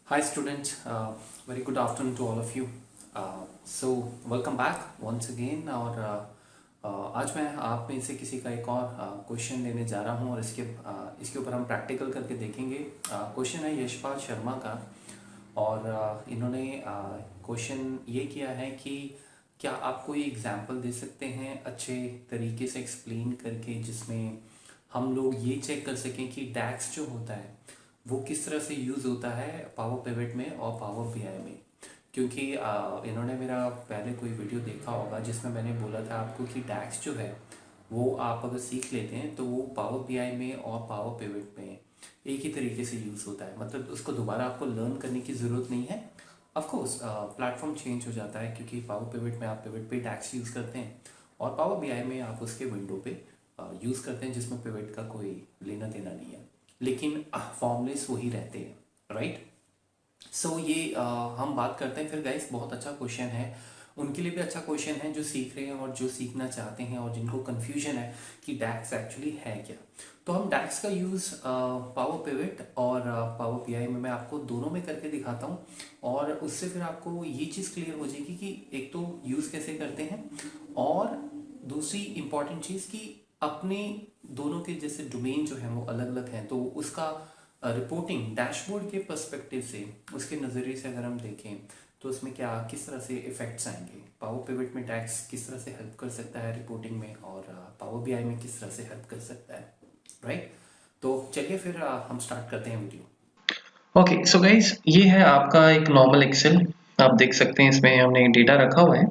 Hi students, very good afternoon to all of you. So welcome back once again और आज मैं आप में से किसी का एक और क्वेश्चन लेने जा रहा हूँ और इसके ऊपर हम प्रैक्टिकल करके देखेंगे। क्वेश्चन है यशपाल शर्मा का और इन्होंने क्वेश्चन ये किया है कि क्या आप कोई एग्जांपल दे सकते हैं अच्छे तरीके से एक्सप्लेन करके जिसमें हम लोग ये चेक कर सकें कि डैक्स जो होता है वो किस तरह से यूज़ होता है पावर पिवट में और पावर बीआई में। क्योंकि इन्होंने मेरा पहले कोई वीडियो देखा होगा जिसमें मैंने बोला था आपको कि डैक्स जो है वो आप अगर सीख लेते हैं तो वो पावर बीआई में और पावर पिवट में एक ही तरीके से यूज़ होता है, मतलब उसको दोबारा आपको लर्न करने की ज़रूरत नहीं है। ऑफकोर्स प्लेटफॉर्म चेंज हो जाता है क्योंकि पावर पिवट में आप पिवट पे डैक्स यूज़ करते हैं और पावर बीआई में आप उसके विंडो पे यूज़ करते हैं जिसमें पिवट का कोई लेना देना नहीं है, लेकिन फॉर्मूलेस वही रहते हैं, राइट। सो ये हम बात करते हैं फिर गाइस। बहुत अच्छा क्वेश्चन है, उनके लिए भी अच्छा क्वेश्चन है जो सीख रहे हैं और जो सीखना चाहते हैं और जिनको कंफ्यूजन है कि डैक्स एक्चुअली है क्या। तो हम डैक्स का यूज़ पावर पिवट और पावर बीआई में मैं आपको दोनों में करके दिखाता हूँ और उससे फिर आपको ये चीज़ क्लियर हो जाएगी कि एक तो यूज़ कैसे करते हैं और दूसरी इंपॉर्टेंट चीज़ कि अपने दोनों के जैसे डोमेन जो है वो अलग अलग हैं, तो उसका रिपोर्टिंग डैशबोर्ड के पर्सपेक्टिव से उसके नज़रिए से अगर हम देखें तो उसमें क्या किस तरह से इफेक्ट्स आएंगे, पावर पिवट में डैक्स किस तरह से हेल्प कर सकता है रिपोर्टिंग में और पावर बीआई में किस तरह से हेल्प कर सकता है, राइट। तो चलिए फिर हम स्टार्ट करते हैं वीडियो। ओके सो गाइज ये है आपका एक नॉर्मल एक्सेल। आप देख सकते हैं इसमें हमने डेटा रखा हुआ है,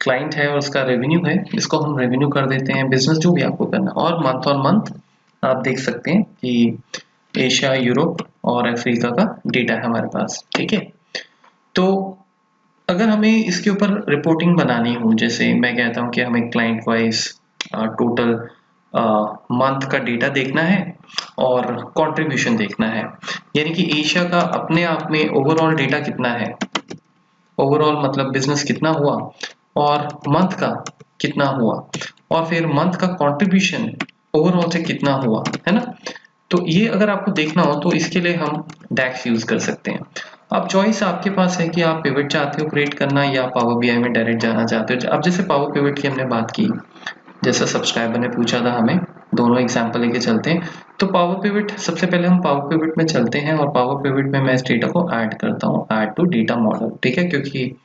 क्लाइंट है और उसका रेवेन्यू है। इसको हम रेवेन्यू कर देते हैं, बिजनेस जो भी आपको करना, और मंथ ऑन मंथ आप देख सकते हैं कि एशिया, यूरोप और अफ्रीका का डेटा है हमारे पास। ठीक है, तो अगर हमें इसके ऊपर रिपोर्टिंग बनानी हो, जैसे मैं कहता हूँ कि हमें क्लाइंट वाइज टोटल मंथ का डेटा देखना है और कंट्रीब्यूशन देखना है, यानी कि एशिया का अपने आप में ओवरऑल डेटा कितना है, ओवरऑल मतलब बिजनेस कितना हुआ और मंथ का कितना हुआ और फिर मंथ का कंट्रीब्यूशन ओवरऑल से कितना हुआ, है ना। तो ये अगर आपको देखना हो तो इसके लिए हम डैक्स यूज कर सकते हैं। अब चॉइस आपके पास है कि आप पिवट चाहते हो क्रिएट करना या पावर बीआई में डायरेक्ट जाना चाहते हो। अब जैसे पावर पिवट की हमने बात की, जैसा सब्सक्राइबर ने पूछा था, हमें दोनों एग्जांपल लेके चलते हैं। तो पावर पिवट, सबसे पहले हम पावर पिवट में चलते हैं और पावर पिवट में मैं इस डेटा को ऐड करता हूँ, ऐड टू डेटा मॉडल। ठीक है, क्योंकि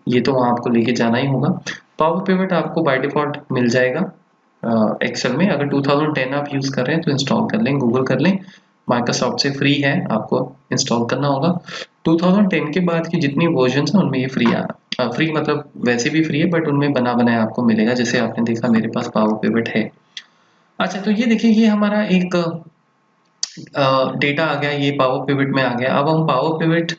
ये तो वहाँ आपको लेके जाना ही होगा। पावर पिवट आपको बाय डिफॉल्ट मिल जाएगा एक्सेल में। अगर 2010 आप यूज कर रहे हैं तो इंस्टॉल कर लें, गूगल कर लें, माइक्रोसॉफ्ट से फ्री है, आपको इंस्टॉल करना होगा। 2010 के बाद की जितनी वर्जन है उनमें ये फ्री आ फ्री मतलब वैसे भी फ्री है, बट उनमें बना बनाया आपको मिलेगा। जैसे आपने देखा मेरे पास पावर पिवट है। अच्छा, तो ये देखिए, ये हमारा एक डेटा आ गया, ये पावर पिवट में आ गया। अब हम पावर पिवट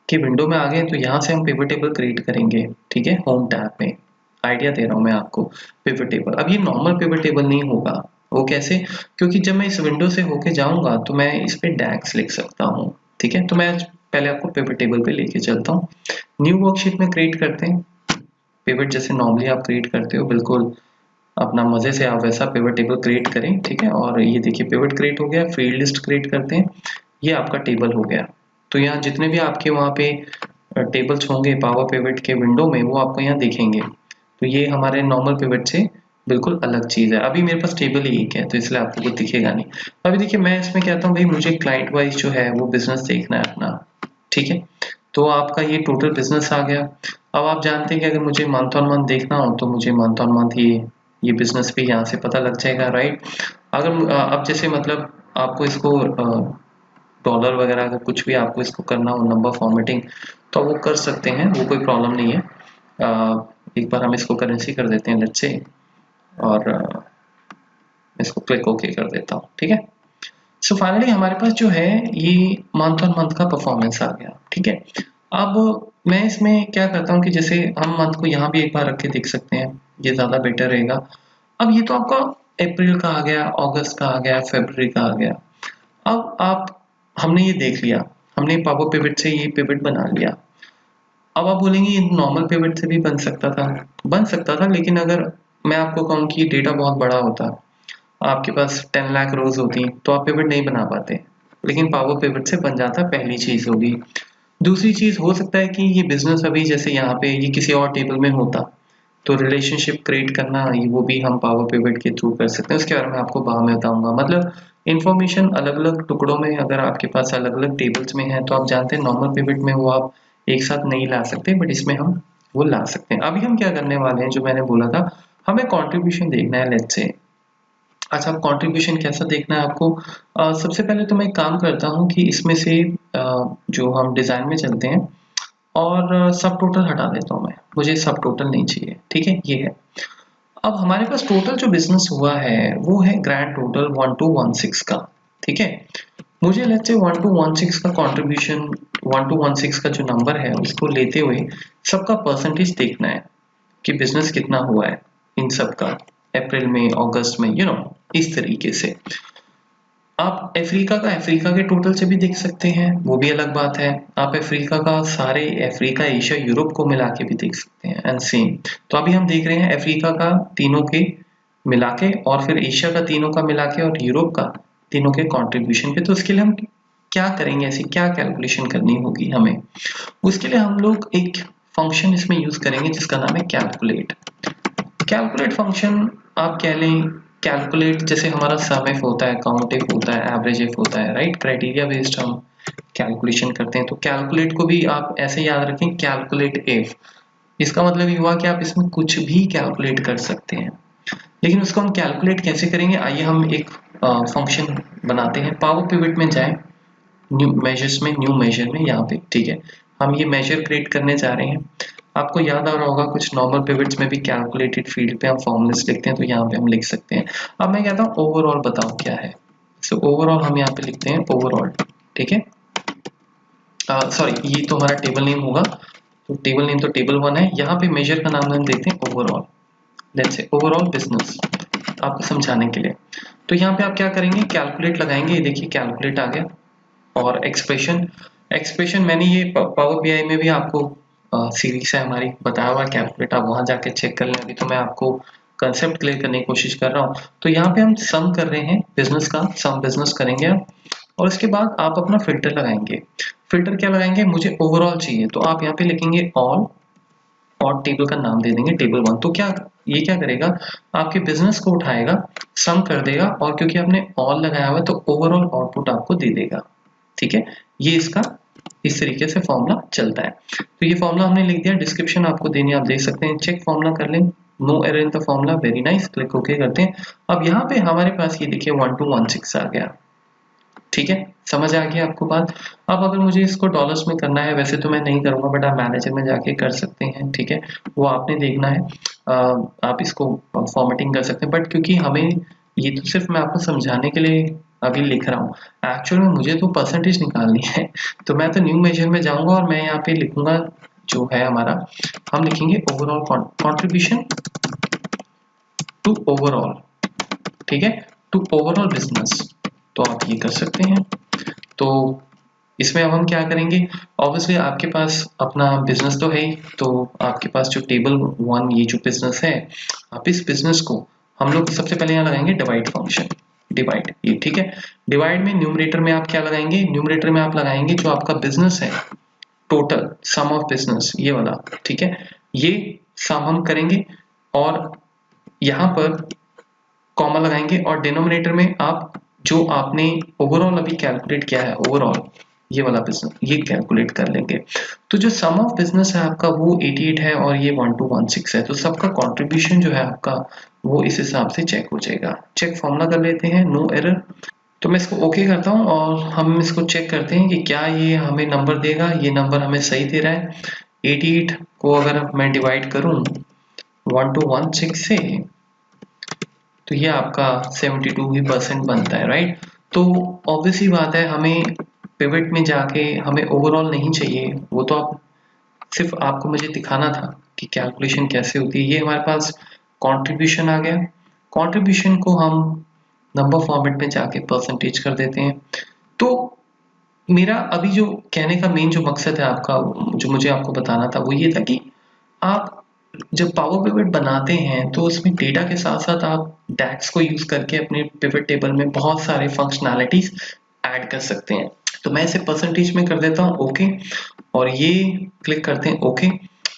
की विंडो में आ गए, तो यहाँ से हम पिवट टेबल क्रिएट करेंगे। ठीक है, होम टैब में आइडिया दे रहा हूँ मैं आपको। पिवट टेबल, अब ये नॉर्मल पिवट टेबल नहीं होगा। वो कैसे? क्योंकि जब मैं इस विंडो से होके जाऊंगा तो मैं इस पे डैक्स लिख सकता हूँ। ठीक है, तो मैं पहले आपको पिवट टेबल पे लेके चलता हूँ। न्यू वर्कशीट में क्रिएट करते हैं पिवट, जैसे नॉर्मली आप क्रिएट करते हो, बिल्कुल अपना मजे से आप वैसा पिवट टेबल क्रिएट करें। ठीक है, और ये देखिए पिवट क्रिएट हो गया। फील्ड लिस्ट क्रिएट करते हैं, ये आपका टेबल हो गया। तो यहाँ जितने भी आपके वहाँ पे टेबल्स होंगे पावर पिवट के विंडो में, वो आपको यहाँ दिखेंगे। तो ये हमारे नॉर्मल पिवट से बिल्कुल अलग चीज है। अभी मेरे पास टेबल ही एक है तो इसलिए आपको कुछ दिखेगा नहीं। अभी देखिए, मैं इसमें कहता हूँ भाई मुझे क्लाइंट वाइज जो है वो बिजनेस देखना है अपना। ठीक है, तो आपका ये टोटल बिजनेस आ गया। अब आप जानते हैं कि अगर मुझे मंथ ऑन मंथ देखना हो तो मुझे मंथ ऑन मंथ ये बिजनेस भी यहाँ से पता लग जाएगा, राइट। अगर अब जैसे मतलब आपको इसको डॉलर वगैरह अगर कुछ भी आपको इसको करना हो, नंबर फॉर्मेटिंग, तो वो कर सकते हैं, वो कोई प्रॉब्लम नहीं है। एक बार हम इसको करेंसी कर देते हैं लेट्स से, और इसको क्लिक ओके कर देता हूँ। ठीक है, सो फाइनली हमारे पास जो है ये मंथ ऑन मंथ का परफॉर्मेंस आ गया। ठीक है, अब मैं इसमें क्या करता हूँ कि जैसे हम मंथ को यहाँ भी एक बार रख के देख सकते हैं, ये ज़्यादा बेटर रहेगा। अब ये तो आपका अप्रैल का आ गया, अगस्त का आ गया, फरवरी का आ गया। अब आप, हमने ये देख लिया, हमने पावर पिवट से ये पिवट बना लिया। अब आप बोलेंगे ये नॉर्मल पिवट से भी बन सकता था, लेकिन अगर मैं आपको कहूँ कि डेटा बहुत बड़ा होता, आपके पास 10 लाख रोज होती, तो आप पिवट नहीं बना पाते। लेकिन पावर पिवट से बन जाता, पहली चीज होगी। दूसरी चीज हो सकता है कि ये बिजनेस अभी जैसे यहाँ पे ये किसी और टेबल में होता तो रिलेशनशिप क्रिएट करना वो भी हम पावर पिवट के थ्रू कर सकते हैं, उसके बारे में आपको बाद में बताऊंगा। मतलब इंफॉर्मेशन अलग अलग टुकड़ों में अगर आपके पास अलग अलग टेबल्स में है तो आप जानते हैं नॉर्मल पिवट में वो आप एक साथ नहीं ला सकते, बट इसमें हम वो ला सकते हैं। अभी हम क्या करने वाले हैं, जो मैंने बोला था, हमें कंट्रीब्यूशन देखना है लेट्स से। अच्छा, अब कंट्रीब्यूशन कैसा देखना है आपको? सबसे पहले तो मैं एक काम करता हूँ कि इसमें से जो हम डिजाइन में चलते हैं और सब टोटल हटा देता हूँ मैं, मुझे सब टोटल नहीं चाहिए, ठीक है, ये है। अब हमारे पास टोटल जो बिजनेस हुआ है वो है ग्रैंड टोटल 1216 का, ठीक है। मुझे लेट्स से 1216 का कंट्रीब्यूशन, 1216 का जो नंबर है उसको लेते हुए सबका परसेंटेज देखना है कि बिजनेस कितना हुआ है इन सब का, अप्रैल में, अगस्त में, इस तरीके से। आप अफ्रीका के टोटल से भी देख सकते हैं, वो भी अलग बात है। आप अफ्रीका का सारे, अफ्रीका, एशिया, यूरोप को मिला के भी देख सकते हैं, एंड सेम। तो अभी हम देख रहे हैं अफ्रीका का तीनों के मिला के, और फिर एशिया का तीनों का मिला के, और यूरोप का तीनों के कंट्रीब्यूशन पे। तो उसके लिए हम क्या करेंगे, ऐसी क्या कैलकुलेशन करनी होगी हमें? उसके लिए हम लोग एक फंक्शन इसमें यूज करेंगे जिसका नाम है कैलकुलेट। कैलकुलेट फंक्शन आप कह लें, कैलकुलेट जैसे हमारा सम इफ होता है, काउंट इफ होता है, एवरेज इफ होता है, राइट? क्राइटेरिया बेस्ड हम कैलकुलेशन करते हैं। तो कैलकुलेट को भी आप ऐसे याद रखें, कैलकुलेट इफ। इसका मतलब ये हुआ कि आप इसमें कुछ भी कैलकुलेट कर सकते हैं। लेकिन उसको हम कैलकुलेट कैसे करेंगे, आइए हम एक फंक्शन बनाते हैं। पावर पिवट में जाएं, न्यू मेजर्स में, न्यू मेजर में, यहाँ पे, ठीक है, हम ये मेजर क्रिएट करने जा रहे हैं। आपको याद आ रहा होगा कुछ नॉर्मल पिवट्स में भी कैलकुलेटेड फील्ड पे हम फॉर्मूलास लिखते हैं, तो यहाँ पे हम लिख सकते हैं। अब मैं कहता हूँ ओवरऑल बताओ क्या है। सो ओवरऑल हम यहाँ पे लिखते हैं ओवरऑल, ठीक है। सॉरी, ये तो हमारा टेबल नेम होगा, तो टेबल नेम तो टेबल 1 है। यहाँ पे मेजर का नाम हम देते हैं overall, let's say overall business, आपको समझाने के लिए। तो यहाँ पे आप क्या करेंगे, कैलकुलेट लगाएंगे। ये देखिए कैलकुलेट आ गया। और एक्सप्रेशन, एक्सप्रेशन मैंने ये पावर बीआई में भी आपको सीरीज है हमारी बताया हुआ कैलकुलेट, आप वहां जाके चेक कर लें। अभी तो मैं आपको कंसेप्ट क्लियर करने की कोशिश कर रहा हूँ। तो यहाँ पे हम सम कर रहे हैं बिजनेस का, सम बिजनेस करेंगे आप, और उसके बाद आप अपना फिल्टर लगाएंगे। फिल्टर क्या लगाएंगे, मुझे ओवरऑल चाहिए, तो आप यहाँ पे लिखेंगे ऑल, और टेबल का नाम दे देंगे टेबल 1। तो क्या ये क्या करेगा, आपके बिजनेस को उठाएगा, सम कर देगा, और क्योंकि आपने ऑल लगाया हुआ है तो ओवरऑल आउटपुट आपको दे देगा, ठीक है। ये इसका इस तरीके से फॉर्मूला चलता है। तो ये फॉर्मूला हमने लिख दिया, डिस्क्रिप्शन आपको देनी, आप देख सकते हैं, चेक फॉर्मूला कर लें, no error in the formula, very nice, click okay करते हैं। अब यहाँ पे हमारे पास ये देखिए 1216 आ गया, ठीक है, समझ आ गया आपको बात। अब अगर मुझे इसको डॉलर्स में करना है, वैसे तो मैं नहीं करूंगा, बट आप मैनेजर में जाके कर सकते हैं, ठीक है, वो आपने देखना है। आप इसको फॉर्मेटिंग कर सकते हैं, बट क्योंकि हमें ये तो सिर्फ मैं आपको समझाने के लिए अभी लिख रहा हूँ, एक्चुअल में मुझे तो परसेंटेज निकालनी है। तो मैं तो न्यू मेजर में जाऊंगा और मैं यहाँ पे लिखूंगा जो है हमारा, हम लिखेंगे ओवरऑल कॉन्ट्रीब्यूशन टू ओवरऑल, ठीक है, टू ओवरऑल बिजनेस। तो आप ये कर सकते हैं। तो इसमें अब हम क्या करेंगे, ऑब्वियसली आपके पास अपना बिजनेस तो है ही, तो आपके पास जो टेबल 1 ये जो बिजनेस है, आप इस बिजनेस को हम लोग सबसे पहले यहाँ लगाएंगे डिवाइड फंक्शन, डिवाइड, ये ठीक है। डिवाइड में न्यूमरेटर में आप क्या लगाएंगे, न्यूमरेटर में आप लगाएंगे जो आपका बिजनेस है, टोटल सम ऑफ बिजनेस, ये वाला, ठीक है, ये सम हम करेंगे, और यहाँ पर कॉमा लगाएंगे, और डिनोमिनेटर में आप जो आपने ओवरऑल अभी कैलकुलेट किया है, ओवरऑल ये वाला बिजनेस, ये कैलकुलेट कर लेंगे। तो जो सम ऑफ बिजनेस है आपका वो 88 है, और ये 1216 है, तो सबका कंट्रीब्यूशन जो है आपका वो इस हिसाब से चेक हो जाएगा। चेक फॉर्मूला कर लेते हैं, नो एरर। तो मैं इसको ओके करता हूँ, और हम इसको चेक करते हैं कि क्या ये हमें नंबर देगा, ये नंबर हमें सही दे रहा है। 88 को अगर मैं डिवाइड करूँ 1216 से, तो ये आपका 72% बनता है, राइट? तो ऑब्वियस ही बात है, हमें पिवट में जाके हमें ओवरऑल नहीं चाहिए, वो तो आप सिर्फ आपको मुझे दिखाना था कि कैलकुलेशन कैसे होती है। ये हमारे पास कंट्रीब्यूशन आ गया, कंट्रीब्यूशन को हम नंबर फॉर्मेट में जाके परसेंटेज कर देते हैं। तो मेरा अभी जो कहने का मेन जो मकसद है आपका, जो मुझे आपको बताना था, वो ये था कि आप जब पावर पिवट बनाते हैं तो उसमें डेटा के साथ साथ आप डैक्स को यूज करके अपने पिवट टेबल में बहुत सारे फंक्शनैलिटीज ऐड कर सकते हैं। तो मैं इसे परसेंटेज में कर देता हूँ ओके, और ये क्लिक करते हैं ओके,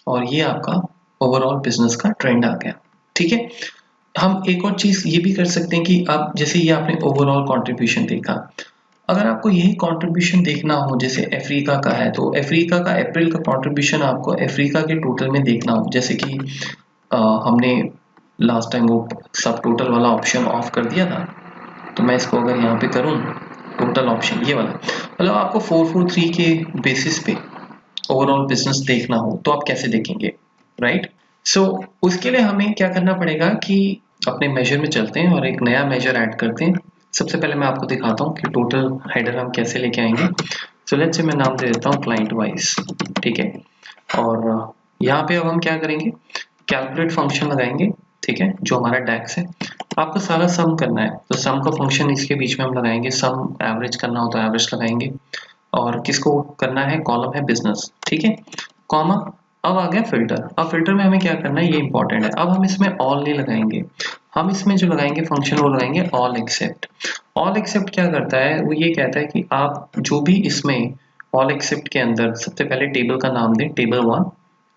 और ये आपका ओवरऑल बिजनेस का ट्रेंड आ गया। ठीक है, हम एक और चीज ये भी कर सकते हैं कि आप जैसे ये आपने ओवरऑल कंट्रीब्यूशन देखा, अगर आपको यही कंट्रीब्यूशन देखना हो जैसे अफ्रीका का है तो अफ्रीका का अप्रैल का कंट्रीब्यूशन आपको अफ्रीका के टोटल में देखना हो, जैसे कि हमने लास्ट टाइम वो सब टोटल वाला ऑप्शन ऑफ कर दिया था, तो मैं इसको अगर यहाँ पे करूँ टोटल ऑप्शन ये वाला, मतलब आपको 443 के बेसिस पे ओवरऑल बिजनेस देखना हो तो आप कैसे देखेंगे, राइट? सो उसके लिए हमें क्या करना पड़ेगा कि अपने मेजर में चलते हैं और एक नया मेजर ऐड करते हैं। सबसे पहले मैं आपको दिखाता हूँ कि टोटल हेडर हम कैसे लेके आएंगे। सो लेट्स से मैं नाम दे देता हूँ क्लाइंट वाइज, ठीक है। और यहाँ पे अब हम क्या करेंगे, कैलकुलेट फंक्शन लगाएंगे, ठीक है, जो हमारा डैक्स है। आपको सारा सम करना है तो सम का फंक्शन इसके बीच में हम लगाएंगे, सम एवरेज करना हो तो एवरेज लगाएंगे, और किसको करना है, कॉलम है बिजनेस, ठीक है, कॉमा। अब आ गया फिल्टर। अब फिल्टर में हमें क्या करना है, ये इंपॉर्टेंट है। अब हम इसमें ऑल नहीं लगाएंगे, हम इसमें जो लगाएंगे फंक्शन वो लगाएंगे ऑल एक्सेप्ट। ऑल एक्सेप्ट क्या करता है, वो ये कहता है कि आप जो भी इसमें ऑल एक्सेप्ट के अंदर सबसे पहले टेबल का नाम दें, टेबल 1,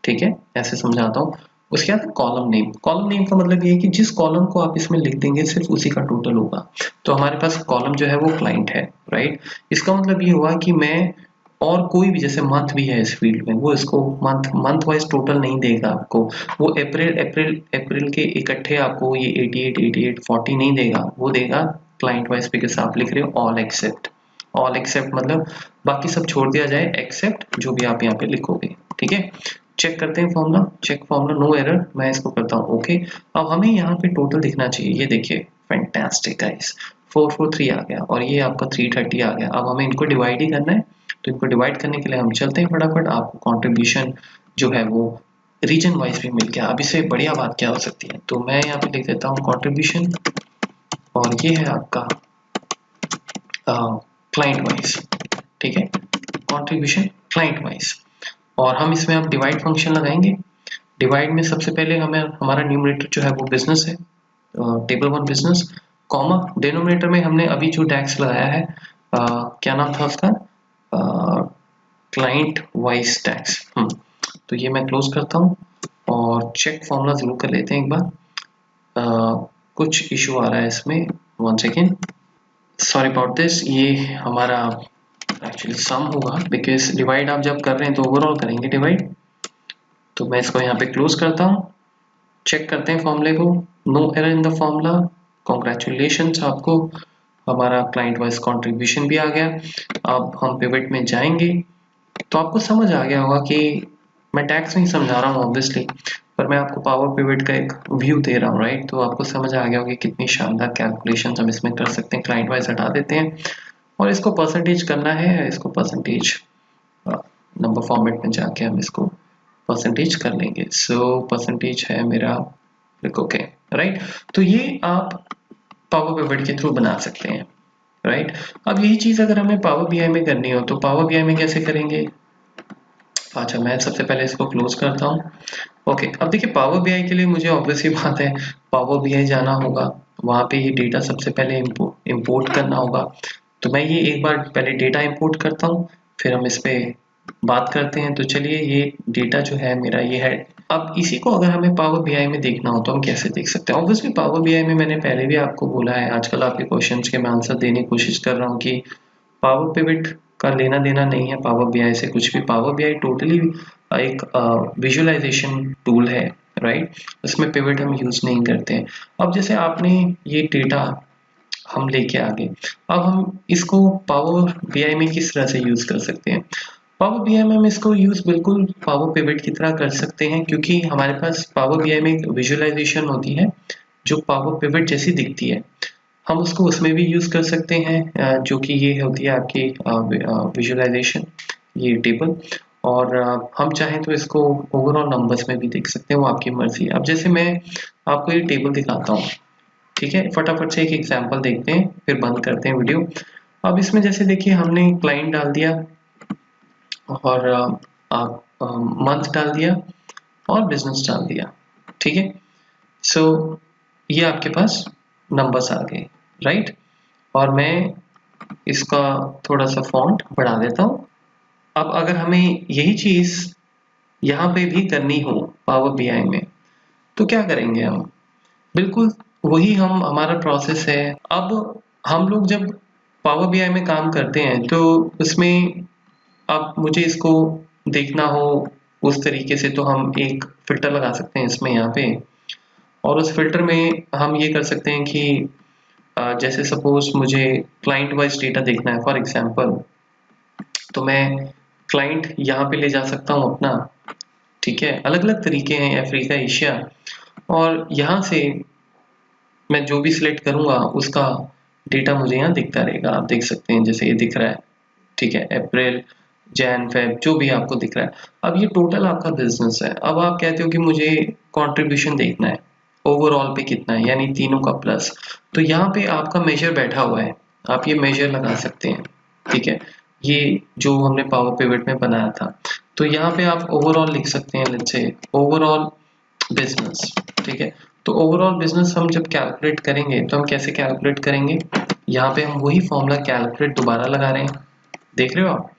ठीक है, ऐसे समझाता हूँ। उसके बाद कॉलम नेम, कॉलम नेम का मतलब ये है कि जिस कॉलम को आप इसमें लिख देंगे सिर्फ उसी का टोटल होगा। तो हमारे पास कॉलम जो है वो क्लाइंट है, राइट। इसका मतलब ये हुआ कि मैं और कोई भी, जैसे मंथ भी है इस फील्ड में, वो इसको मंथ मंथ वाइज टोटल नहीं देगा आपको, वो अप्रैल अप्रैल अप्रैल के इकट्ठे आपको ये 88 88 40 नहीं देगा, वो देगा क्लाइंट वाइज पे। जैसे आप लिख रहे हो ऑल एक्सेप्ट, ऑल एक्सेप्ट मतलब बाकी सब छोड़ दिया जाए एक्सेप्ट जो भी आप यहाँ पे लिखोगे, ठीक है। चेक करते हैं formula, check formula, no error, मैं इसको करता हूँ ओके। अब हमें यहाँ पे टोटल दिखना चाहिए, ये देखिए फैंटास्टिक गाइस, 443 आ गया और ये आपका 330 आ गया। अब हमें इनको डिवाइड ही करना है, तो इनको डिवाइड करने के लिए हम चलते हैं फटाफट। आपको कंट्रीब्यूशन जो है वो रीजन वाइज भी मिल गया। अब इससे बढ़िया बात क्या हो सकती है, तो मैं यहाँ पे लिख देता हूँ कंट्रीब्यूशन, और ये है आपका क्लाइंट वाइज, ठीक है, कंट्रीब्यूशन क्लाइंट वाइज। और हम इसमें अब डिवाइड फंक्शन लगाएंगे। डिवाइड में सबसे पहले हमें हमारा न्यूमरेटर जो है वो बिजनेस है, टेबल 1 बिजनेस, कॉमा, डिनोमिनेटर में हमने अभी जो टैक्स लगाया है क्या नाम था उसका, क्लाइंट वाइज टैक्स। तो ये मैं क्लोज करता हूँ और चेक फॉर्मूला जरूर कर लेते हैं एक बार। कुछ इशू आ रहा है इसमें, 1 सेकेंड, सॉरी अबाउट दिस। ये हमारा एक्चुअली सम होगा, बिकॉज डिवाइड आप जब कर रहे हैं तो ओवरऑल करेंगे डिवाइड। तो मैं इसको यहाँ पे क्लोज करता हूँ, चेक करते हैं फॉर्मूले को, no error in the formula, congratulations आपको, हमारा क्लाइंट वाइज कंट्रीब्यूशन भी आ गया। अब हम पिवट में जाएंगे तो आपको समझ आ गया होगा कि मैं टैक्स नहीं समझा रहा हूँ ऑब्वियसली, पर मैं आपको पावर पिवट का एक व्यू दे रहा हूँ, राइट। तो आपको समझ आ गया होगा कि कितनी शानदार कैलकुलेशन हम इसमें कर सकते हैं। क्लाइंट वाइज हटा देते हैं और इसको परसेंटेज करना है, इसको परसेंटेज नंबर फॉर्मेट में जाके हम इसको परसेंटेज कर लेंगे। सो परसेंटेज है मेरा, ओके, राइट। तो ये आप पावर पिवट के थ्रू बना सकते हैं, राइट। अब यही चीज अगर हमें पावर बीआई में करनी हो तो पावर बीआई में कैसे करेंगे। अच्छा, मैं सबसे पहले इसको क्लोज करता हूँ। ओके, अब देखिए पावर बीआई के लिए मुझे ऑब्वियस ही बात है, पावर बीआई जाना होगा, वहां पे ये डेटा सबसे पहले इंपोर्ट करना होगा। तो मैं ये एक बार पहले डेटा इंपोर्ट करता हूँ, फिर हम इस पे बात करते हैं। तो चलिए, ये डेटा जो है मेरा ये है। अब इसी को अगर हमें पावर बीआई में देखना हो तो हम कैसे देख सकते हैं। ऑब्वियसली पावर बीआई में मैंने पहले भी आपको बोला है, आजकल आपके क्वेश्चंस के मैं आंसर देने की कोशिश कर रहा हूँ कि पावर पिवट का लेना देना नहीं है पावर बीआई से कुछ भी। पावर बीआई टोटली एक विजुअलाइजेशन टूल है, राइट। उसमें पिवट हम यूज नहीं करते हैं। अब जैसे आपने ये डेटा हम लेके आ गए, अब हम इसको पावर बीआई में किस तरह से यूज कर सकते हैं। पावर बीआई में हम इसको यूज बिल्कुल पावर पिवट की तरह कर सकते हैं, क्योंकि हमारे पास पावर बीआई में एक विजुअलाइजेशन होती है जो पावर पिवट जैसी दिखती है। हम उसको उसमें भी यूज कर सकते हैं, जो कि ये होती है आपकी विजुअलाइजेशन, ये टेबल। और हम चाहें तो इसको ओवरऑल नंबर्स में भी देख सकते हैं, वो आपकी मर्जी है। अब जैसे मैं आपको ये टेबल दिखाता हूँ, ठीक है, फटाफट से एक एग्जांपल देखते हैं फिर बंद करते हैं वीडियो। अब इसमें जैसे देखिए हमने क्लाइंट डाल दिया और आप मंथ डाल दिया और बिजनेस डाल दिया, ठीक है। सो ये आपके पास नंबर्स आ गए, राइट। और मैं इसका थोड़ा सा फॉन्ट बढ़ा देता हूँ। अब अगर हमें यही चीज यहाँ पे भी करनी हो पावर बीआई में, तो क्या करेंगे हम? बिल्कुल वही हम हमारा प्रोसेस है। अब हम लोग जब पावर बीआई में काम करते हैं तो उसमें अब मुझे इसको देखना हो उस तरीके से, तो हम एक फ़िल्टर लगा सकते हैं इसमें यहाँ पे, और उस फ़िल्टर में हम ये कर सकते हैं कि जैसे सपोज़ मुझे क्लाइंट वाइज़ डेटा देखना है फॉर एग्ज़ाम्पल, तो मैं क्लाइंट यहाँ पे ले जा सकता हूँ अपना, ठीक है? अलग-अलग तरीके हैं, अफ्रीका, एशिया, और यहाँ से मैं जो भी सिलेक्ट करूँगा उसका डेटा मुझे यहाँ दिखता रहेगा। आप देख सकते हैं जैसे ये दिख रहा है, ठीक है? अप्रैल, जैन, फ़ेब जो भी आपको दिख रहा है। अब ये टोटल आपका बिज़नेस है। अब आप कहते हो कि मुझे कंट्रीब्यूशन देखना है, ओवरऑल पे कितना है, यानी तीनों का प्लस। तो यहाँ पे आपका मेजर बैठा हुआ है, आप ये मेजर लगा सकते हैं, ठीक है? ये जो हमने पावर पिवट में बनाया था। तो यहाँ पे आप ओवरऑल लिख सकते हैं, लेट्स से ओवरऑल बिज़नेस, ठीक है? तो ओवरऑल बिज़नेस हम जब कैलकुलेट करेंगे तो हम कैसे कैलकुलेट करेंगे? यहाँ पे हम वही फॉर्मूला कैलकुलेट दोबारा लगा रहे हैं, देख रहे हो आप?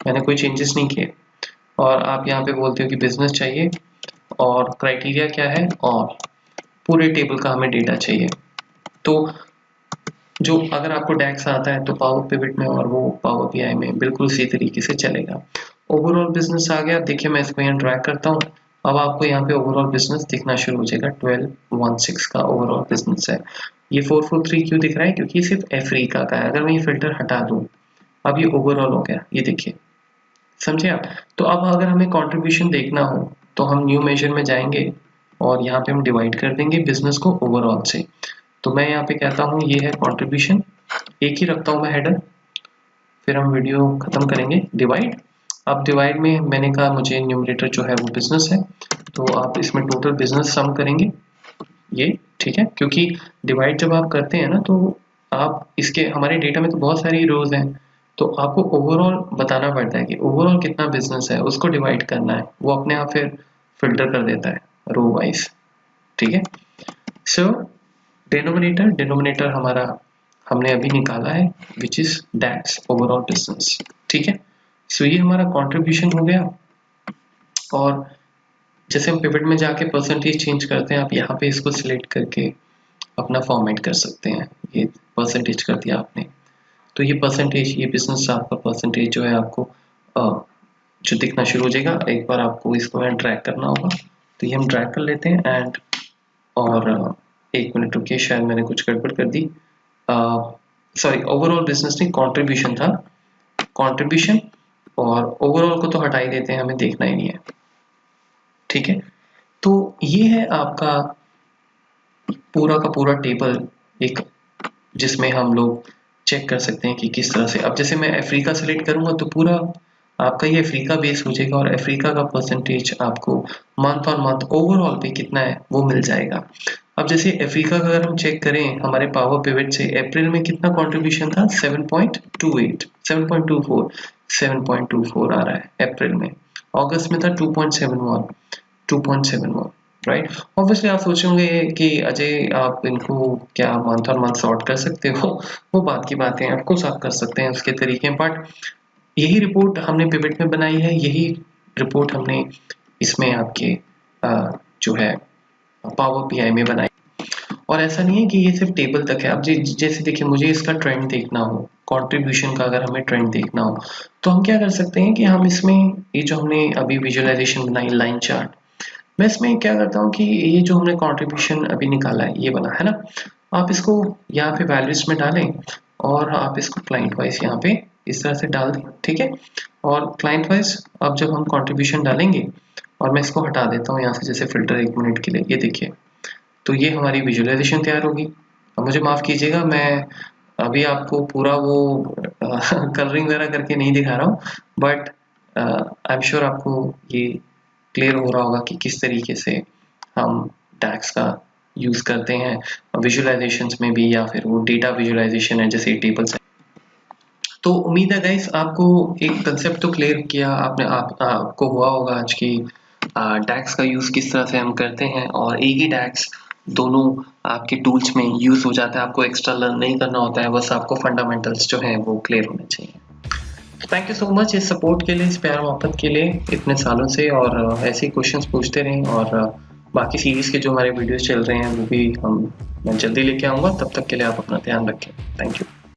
मैंने कोई चेंजेस नहीं किए, और आप यहाँ पे बोलते हो कि बिज़नेस चाहिए और क्राइटेरिया क्या है, और पूरे टेबल का हमें डेटा चाहिए। तो जो अगर आपको डैक्स आता है तो पावर पिवट में और वो पावर बीआई में बिल्कुल उसी तरीके से चलेगा। ओवरऑल बिज़नेस आ गया, देखिए मैं इसको यहाँ ड्रैग करता हूँ। अब आपको यहाँ पे ओवरऑल बिज़नेस दिखना शुरू हो जाएगा, 1216 का ओवरऑल बिज़नेस है। ये 443 क्यों दिख रहा है? क्योंकि ये सिर्फ अफ्रीका का है। अगर मैं ये फ़िल्टर हटा दूँ, अब ये ओवरऑल हो गया, ये देखिए, समझे आप? तो अब अगर हमें कंट्रीब्यूशन देखना हो तो हम न्यू मेजर में जाएंगे और यहाँ पे हम डिवाइड कर देंगे बिज़नेस को ओवरऑल से। तो मैं यहाँ पे कहता हूँ ये है कंट्रीब्यूशन, एक ही रखता हूँ मैं हेडर, फिर हम वीडियो खत्म करेंगे, डिवाइड। अब डिवाइड में मैंने कहा मुझे न्यूमरेटर जो है वो बिजनेस है, तो आप इसमें टोटल बिजनेस सम करेंगे ये, ठीक है? क्योंकि डिवाइड जब आप करते हैं ना तो आप इसके हमारे डेटा में तो बहुत सारी रोज हैं, तो आपको ओवरऑल बताना पड़ता है कि ओवरऑल कितना बिजनेस है, उसको डिवाइड करना है, वो अपने आप फिर फिल्टर कर देता है रो वाइज, ठीक है? सो डिनोमिनेटर हमारा हमने अभी निकाला है, which is that's overall business, ठीक है? सो ये हमारा कंट्रीब्यूशन हो गया। और जैसे हम पिवट में जाके परसेंटेज चेंज करते हैं, आप यहाँ पे इसको सिलेक्ट करके अपना फॉर्मेट कर सकते हैं। ये परसेंटेज कर दिया आपने, तो ये परसेंटेज, ये बिजनेस आपका परसेंटेज जो है आपको जो दिखना शुरू हो जाएगा। एक बार आपको इसको यहाँ ड्रैग करना होगा, तो ये हम ड्रैग कर लेते हैं एंड, और एक मिनट रुकिए, शायद मैंने कुछ गड़बड़ कर दी। सॉरी, ओवरऑल बिजनेस नहीं, कंट्रीब्यूशन था, कंट्रीब्यूशन, और ओवरऑल को तो हटा ही देते हैं, हमें देखना ही नहीं है, ठीक है? तो ये है आपका पूरा का पूरा टेबल, एक जिसमें हम लोग चेक कर सकते हैं कि किस तरह से। अब जैसे मैं अफ्रीका सेलेक्ट करूंगा तो पूरा आपका ये अफ्रीका बेस हो जाएगा, और अफ्रीका का परसेंटेज आपको मंथ ऑन मंथ ओवरऑल पे कितना है वो मिल जाएगा। अब जैसे अफ्रीका का अगर हम चेक करें हमारे पावर पिवट से, अप्रैल में कितना कंट्रीब्यूशन था? 7.28, 7.24, 7.24 आ रहा है अप्रैल में। अगस्त में था 2.71, 2.71, राइट? ऑब्वियसली आप सोचेंगे कि अजय आप इनको क्या मंथ और मंथ सॉर्ट कर सकते हो? वो बात की बात है, ऑफकोर्स आप कर सकते हैं उसके तरीके, बट यही रिपोर्ट हमने पिवट में बनाई है, यही रिपोर्ट हमने इसमें आपके जो है पावर बीआई में बनाई। और ऐसा नहीं है कि ये सिर्फ टेबल तक है। अब जैसे देखिए, मुझे इसका ट्रेंड देखना हो, कंट्रीब्यूशन का अगर हमें ट्रेंड देखना हो, तो हम क्या कर सकते हैं कि हम इसमें ये जो हमने अभी विजुअलाइजेशन बनाई, लाइन चार्ट, मैं इसमें क्या करता हूँ कि ये जो हमने कंट्रीब्यूशन अभी निकाला है, ये वाला है ना, आप इसको यहाँ पे वैल्यूज में डालें और आप इसको क्लाइंट वाइज यहाँ पे इस तरह से डाल दें, ठीक है? और क्लाइंट वाइज अब जब हम कंट्रीब्यूशन डालेंगे, और मैं इसको हटा देता हूँ यहाँ से जैसे फिल्टर 1 मिनट के लिए, ये देखिए, तो ये हमारी विजुअलाइजेशन तैयार होगी। अब मुझे माफ़ कीजिएगा, मैं अभी आपको पूरा वो कलरिंग वगैरह करके नहीं दिखा रहा हूँ, बट आई एम श्योर आपको ये क्लियर हो रहा होगा कि किस तरीके से हम डैक्स का यूज़ करते हैं विजुअलाइजेशंस में भी, या फिर वो डेटा विजुअलाइजेशन है जैसे टेबल्स है। तो उम्मीद है गाइस आपको एक कंसेप्ट तो क्लियर किया आपको हुआ होगा आज की डैक्स का यूज़ किस तरह से हम करते हैं, और एक ही डैक्स दोनों आपके टूल्स में यूज़ हो जाता है, आपको एक्स्ट्रा लर्न नहीं करना होता है, बस आपको फंडामेंटल्स जो हैं वो क्लियर होने चाहिए। थैंक यू सो मच इस सपोर्ट के लिए, इस प्यार मोहब्बत के लिए इतने सालों से, और ऐसे ही क्वेश्चंस पूछते रहें, और बाकी सीरीज़ के जो हमारे वीडियोस चल रहे हैं वो भी मैं जल्दी लेके आऊँगा। तब तक के लिए आप अपना ध्यान रखें। Thank you.